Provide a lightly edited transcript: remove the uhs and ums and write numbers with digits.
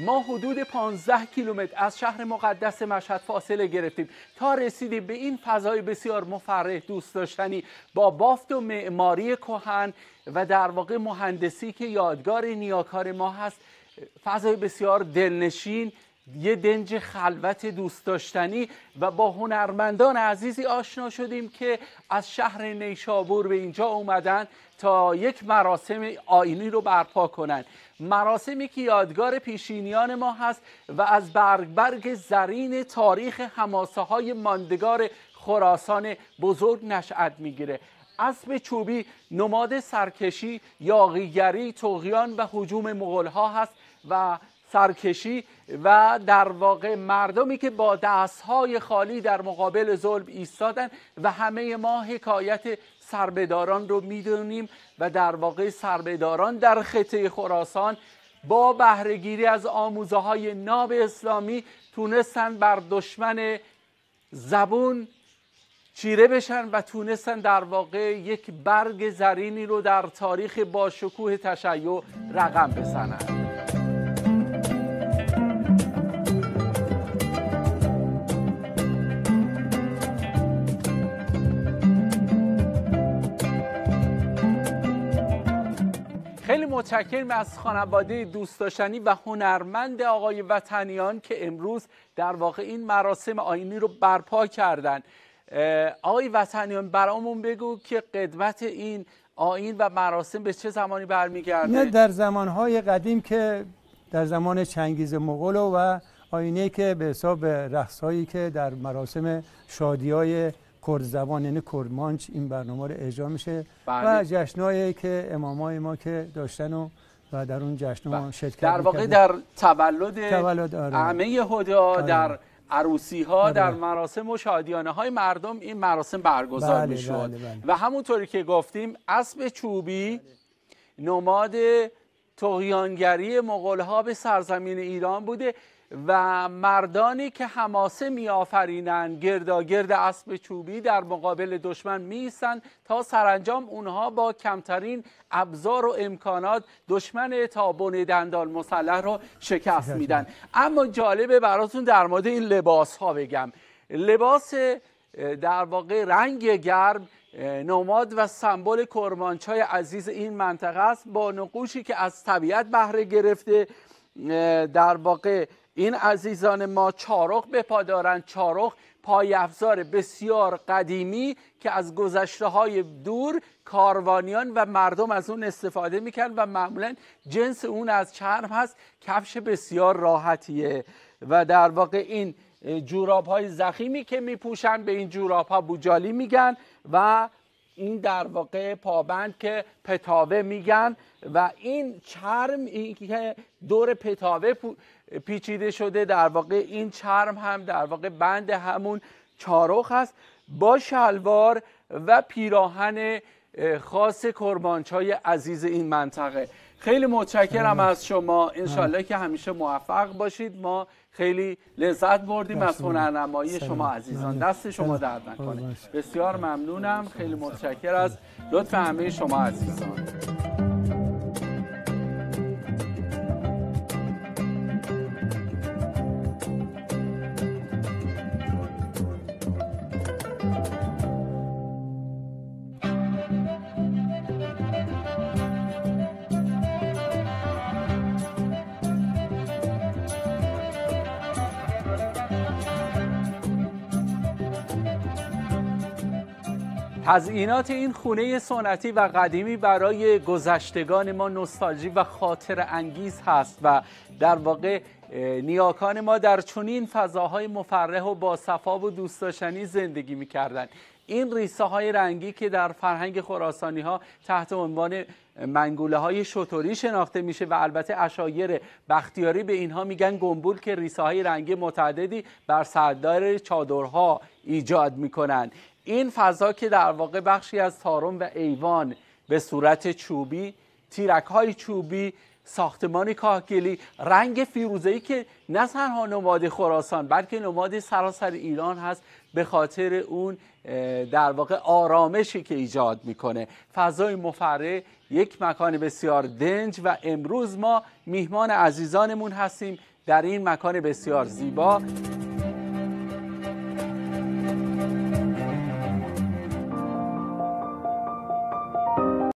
ما حدود 15 کیلومتر از شهر مقدس مشهد فاصله گرفتیم تا رسیدیم به این فضای بسیار مفرح دوست داشتنی با بافت و معماری کهن و در واقع مهندسی که یادگار نیاکار ما هست. فضای بسیار دلنشین، یه دنج خلوت دوست داشتنی و با هنرمندان عزیزی آشنا شدیم که از شهر نیشابور به اینجا اومدن تا یک مراسم آیینی رو برپا کنن. مراسمی که یادگار پیشینیان ما هست و از برگ زرین تاریخ حماسه های ماندگار خراسان بزرگ نشأت میگیره. اسب چوبی نماد سرکشی، یاغیگری، طغیان و هجوم مغول‌ها هست و سرکشی و در واقع مردمی که با دستهای خالی در مقابل ظلم ایستادن و همه ما حکایت سربهداران رو میدونیم و در واقع سربهداران در خطه خراسان با بهره‌گیری از آموزه‌های ناب اسلامی تونستن بر دشمن زبون چیره بشن و تونستن در واقع یک برگ زرینی رو در تاریخ با شکوه تشیع رقم بزنن. خیلی متشکرم از خانواده دوست داشتنی و هنرمند آقای وطنیان که امروز در واقع این مراسم آیینی رو برپا کردن. آقای وطنیان برامون بگو که قدمت این آیین و مراسم به چه زمانی برمیگرده؟ نه، در زمانهای قدیم که در زمان چنگیز مغول و آیینی که به حساب رقص‌هایی که در مراسم شادی‌های کردزبان یعنی کرمانچ این برنامه رو اجرا میشه و جشنایی که امامای ما که داشتن و در اون جشن شرکت در واقع در تولد همه یهودا در عروسی ها در مراسم و شادیانه های مردم این مراسم برگزار میشد. و همونطوری که گفتیم اسب چوبی نماد طغیانگری مغول ها به سرزمین ایران بوده و مردانی که حماسه می آفرینند گرداگرد اسب چوبی در مقابل دشمن می ایستند تا سرانجام اونها با کمترین ابزار و امکانات دشمن تابون دندان مسلح رو شکست میدن. اما جالبه براتون در مورد این لباس ها بگم. لباس در واقع رنگ گرم نماد و سمبل کرمانچای عزیز این منطقه است با نقوشی که از طبیعت بهره گرفته. در واقع این عزیزان ما چارق به پا دارند. چارق پای افزار بسیار قدیمی که از گذشته های دور کاروانیان و مردم از اون استفاده میکنن و معمولا جنس اون از چرم هست. کفش بسیار راحتیه و در واقع این جوراب های ضخیمی که میپوشن به این جوراب ها بوجالی میگن و این در واقع پابند که پتاوه میگن و این چرم این که دور پتاوه پیچیده شده در واقع این چرم هم در واقع بند همون چارق هست با شلوار و پیراهن خاص کرمانچای عزیز این منطقه. خیلی متشکرم از شما. انشالله که همیشه موفق باشید. ما خیلی لذت بردیم از هنرنمایی شما عزیزان. دست شما درد نکنه. بسیار ممنونم. خیلی متشکر از لطف همه شما عزیزان. تزیینات این خونه سنتی و قدیمی برای گذشتگان ما نوستالژی و خاطر انگیز هست و در واقع نیاکان ما در چنین فضاهای مفرح و با صفا و دوست داشتنی زندگی می‌کردند. این ریسه های رنگی که در فرهنگ خراسانی ها تحت عنوان منگوله های شتری شناخته میشه و البته عشایر بختیاری به اینها میگن گنبول که ریسه های رنگی متعددی بر سردار چادرها ایجاد میکنن. این فضا که در واقع بخشی از طارم و ایوان به صورت چوبی، تیرک های چوبی ساختمان کاهگلی، رنگ فیروزه‌ای که نه تنها نماد خراسان بلکه نماد سراسر ایران هست، به خاطر اون در واقع آرامشی که ایجاد میکنه. فضای مفرح، یک مکان بسیار دنج و امروز ما میهمان عزیزانمون هستیم در این مکان بسیار زیبا.